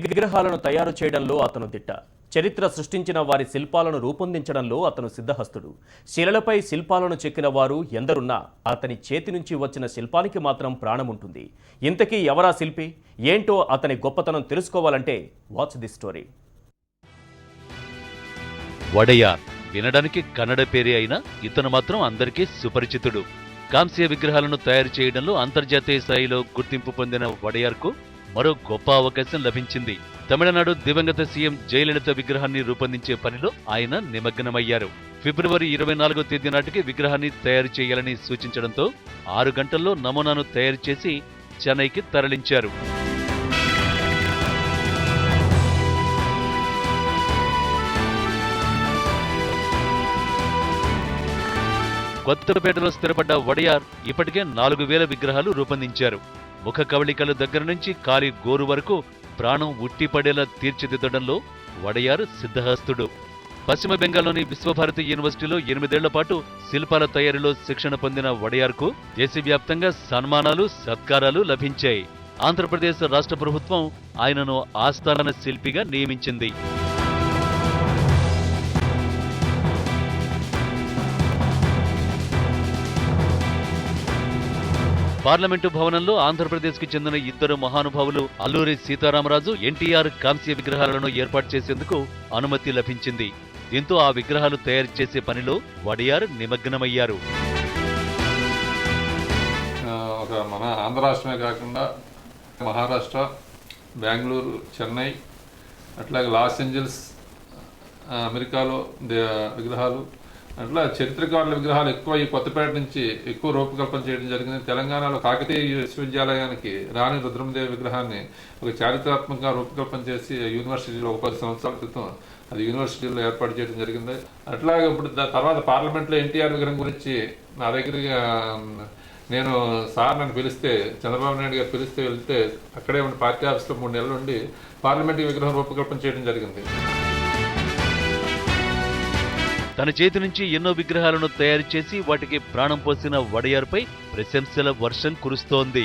విగ్రహాలను తయారు చేయడంలో అతను దిట్ట. చరిత్ర సృష్టించిన వారి శిల్పాలను రూపొందించడంలో అతను సిద్ధహస్తుడు. శిలలపై శిల్పాలను చెక్కిన వారు ఎందరున్నా అతని చేతి నుంచి వచ్చిన శిల్పానికి మాత్రం ప్రాణం ఉంటుంది. ఇంతకీ ఎవరా శిల్పి, ఏంటో అతని గొప్పతనం తెలుసుకోవాలంటే వాచ్ ది స్టోరీ. వడయార్ వినడానికి కన్నడ పేరే అయినా ఇతను మాత్రం అందరికీ సుపరిచితుడు. కాంస్య విగ్రహాలను తయారు చేయడంలో అంతర్జాతీయ స్థాయిలో గుర్తింపు పొందిన వడయార్కు మరో గొప్ప అవకాశం లభించింది. తమిళనాడు దివంగత సీఎం జయలలిత విగ్రహాన్ని రూపొందించే పనిలో ఆయన నిమగ్నమయ్యారు. ఫిబ్రవరి 24వ తేదీ నాటికి విగ్రహాన్ని తయారు చేయాలని సూచించడంతో 6 గంటల్లో నమూనాను తయారు చేసి చెన్నైకి తరలించారు. కొత్తపేటలో స్థిరపడ్డ వడయార్ ఇప్పటికే 4000 విగ్రహాలు రూపొందించారు. ముఖ కవళికల దగ్గర నుంచి కాలి గోరు వరకు ప్రాణం ఉట్టిపడేలా తీర్చిదిద్దడంలో వడయార్ సిద్ధహస్తుడు. పశ్చిమ బెంగాల్లోని విశ్వభారతి యూనివర్సిటీలో 8 ఏళ్ల పాటు శిల్పాల తయారీలో శిక్షణ పొందిన వడయార్కు దేశవ్యాప్తంగా సన్మానాలు, సత్కారాలు లభించాయి. ఆంధ్రప్రదేశ్ రాష్ట్ర ప్రభుత్వం ఆయనను ఆస్థాన శిల్పిగా నియమించింది. పార్లమెంటు భవనంలో ఆంధ్రప్రదేశ్కి చెందిన 2 మహానుభావులు అల్లూరి సీతారామరాజు, ఎన్టీఆర్ కాంస్య విగ్రహాలను ఏర్పాటు చేసేందుకు అనుమతి లభించింది. దీంతో ఆ విగ్రహాలు తయారు చేసే పనిలో వడయార్ నిమగ్నమయ్యారు. మన ఆంధ్ర రాష్ట్రమే కాకుండా మహారాష్ట్ర, బెంగళూరు, చెన్నై, అట్లాగే లాస్ ఏంజల్స్, అమెరికాలో విగ్రహాలు, అట్లా చరిత్రకారుల విగ్రహాలు ఎక్కువ ఈ కొత్తపేట నుంచి ఎక్కువ రూపకల్పన చేయడం జరిగింది. తెలంగాణలో కాకతీయ విశ్వవిద్యాలయానికి రాణి రుద్రమదేవి విగ్రహాన్ని ఒక చారిత్రాత్మకంగా రూపకల్పన చేసి యూనివర్సిటీలో ఒక 10 సంవత్సరాల క్రితం అది యూనివర్సిటీలో ఏర్పాటు చేయడం జరిగింది. అట్లాగే ఇప్పుడు తర్వాత పార్లమెంట్లో ఎన్టీఆర్ విగ్రహం గురించి నా దగ్గర నేను నన్ను పిలిస్తే, చంద్రబాబు నాయుడు గారు పిలిస్తే వెళ్తే అక్కడే ఉండి పార్టీ ఆఫీస్లో 3 నెలలు ఉండి పార్లమెంట్ విగ్రహం రూపకల్పన చేయడం జరిగింది. తన చేతి నుంచి ఎన్నో విగ్రహాలను తయారు చేసి వాటికి ప్రాణం పోసిన వడయార్పై ప్రశంసల వర్షం కురుస్తోంది.